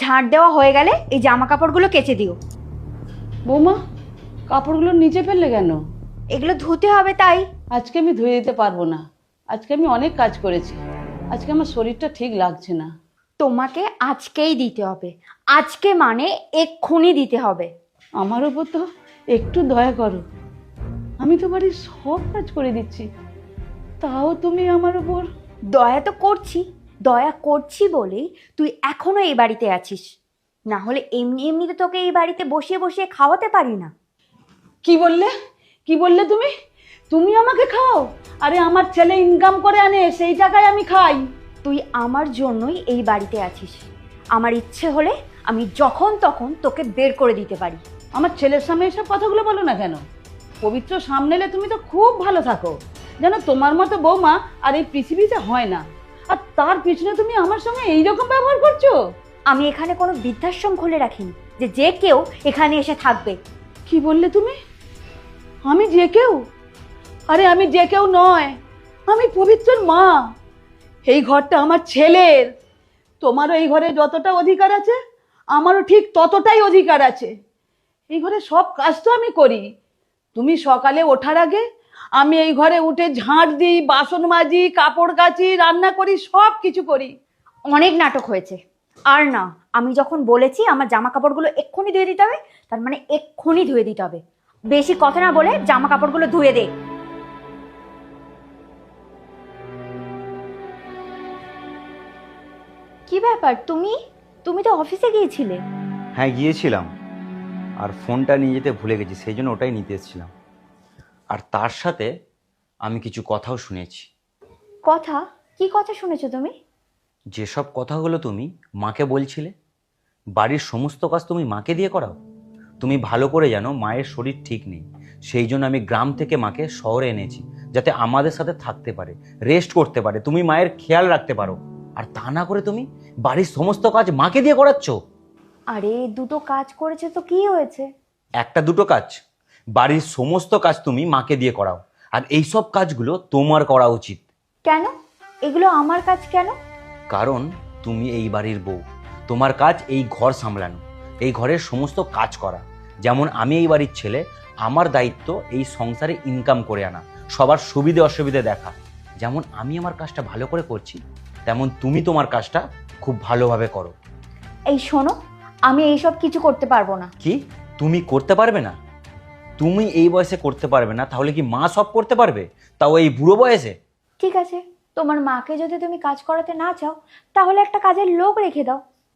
ঝাড় দেওয়া হয়ে গেলে এই জামা কাপড়গুলো কেচে দিও। বৌমা, কাপড়গুলো নিচে ফেললে কেন? এগুলো ধুতে হবে তাই। আজকে আমি ধুয়ে দিতে পারবো না। আজকে আমি অনেক কাজ করেছি। আজকে আমার শরীরটা ঠিক লাগছে না। তোমাকে আজকেই দিতে হবে, আজকে মানে এক্ষুনি দিতে হবে। আমার ওপর তো একটু দয়া করো। আমি তো বাড়ির সব কাজ করে দিচ্ছি, তাও তুমি আমার ওপর। দয়া তো করছি, দয়া করছি বলেই তুই এখনো এই বাড়িতে আছিস, না হলে এমনি এমনি তো তোকে এই বাড়িতে বসিয়ে বসিয়ে খাওয়াতে পারি না। কি বললে? কি বললে তুমি? তুমি আমাকে খাও? আরে আমার ছেলে ইনকাম করে আনে, সেই টাকায় আমি খাই। তুই আমার জন্যই এই বাড়িতে আছিস। আমার ইচ্ছে হলে আমি যখন তখন তোকে বের করে দিতে পারি। আমার ছেলের সামনে এসব কথাগুলো বলো না কেন? পবিত্র সামনেলে তুমি তো খুব ভালো থাকো, যেন তোমার মতো বৌমা আর এই পৃথিবীতে হয় না। আর তার পিছনে তুমি আমার সঙ্গে এইরকম ব্যবহার করছো। আমি এখানে কোনো বৃদ্ধাশ্রম খুলে রাখিনি যে যে কেউ এখানে এসে থাকবে। কি বললে তুমি? আমি যে কেউ? আরে আমি যে কেউ নয়, আমি পবিত্রর মা। এই ঘরটা আমার ছেলের। তোমারও এই ঘরে যতটা অধিকার আছে, আমারও ঠিক ততটাই অধিকার আছে। এই ঘরে সব কাজ তো আমি করি। তুমি সকালে ওঠার আগে আমি এই ঘরে উঠে ঝাঁট দিই, বাসন মাজি, কাপড় কাচি, রান্না করি, সব কিছু করি। অনেক নাটক হয়েছে। আর না, আমি যখন বলেছি আমার জামা কাপড়গুলো এক্ষুনি ধুয়ে দিতে হবে, তার মানে এক্ষুনি ধুয়ে দিতে হবে। বেশি কথা না বলে জামা কাপড়গুলো ধুয়ে দে। কি ব্যাপার, তুমি তুমি তো অফিসে গিয়েছিলে। হ্যাঁ গিয়েছিলাম, আর ফোনটা নিয়ে যেতে ভুলে গেছি, সেই জন্য ওটাই নিতে এসেছিলাম। আর তার সাথে আমি কিছু কথাও শুনেছি। কথা? কি কথা শুনেছো তুমি? যেসব কথাগুলো তুমি মাকে বলছিলে, বাড়ির সমস্ত কাজ তুমি মাকে দিয়ে করাও। তুমি ভালো করে জানো মায়ের শরীর ঠিক নেই, সেই জন্য আমি গ্রাম থেকে মাকে শহরে এনেছি, যাতে আমাদের সাথে থাকতে পারে, রেস্ট করতে পারে, তুমি মায়ের খেয়াল রাখতে পারো। আর তা না করে তুমি বাড়ির সমস্ত কাজ মাকে দিয়ে করাচ্ছ। আরে দুটো কাজ করেছে তো কি হয়েছে? একটা দুটো কাজ? বাড়ির সমস্ত কাজ তুমি মাকে দিয়ে করাও, আর এইসব কাজগুলো তোমার করা উচিত। কেন? এগুলো আমার কাজ কেন? কারণ তুমি এই বাড়ির বউ, তোমার কাজ এই ঘর সামলানো, এই ঘরের সমস্ত কাজ করা। যেমন আমি এই বাড়ির ছেলে, আমার দায়িত্ব এই সংসারে ইনকাম করে আনা, সবার সুবিধে অসুবিধে দেখা। যেমন আমি আমার কাজটা ভালো করে করছি, তেমন তুমি তোমার কাজটা খুব ভালোভাবে করো। এই শোনো, আমি এইসব কিছু করতে পারবো না। কি? তুমি করতে পারবে না? তুমি এই বয়সে করতে পারবে না, তাহলে কি মা সব করতে পারবে, তাও এই বুড়ো বয়সে? ঠিক আছে, তোমার মাকে যদি তুমি কাজ করাতে না চাও, তাহলে একটা কাজের লোক রেখে দাও।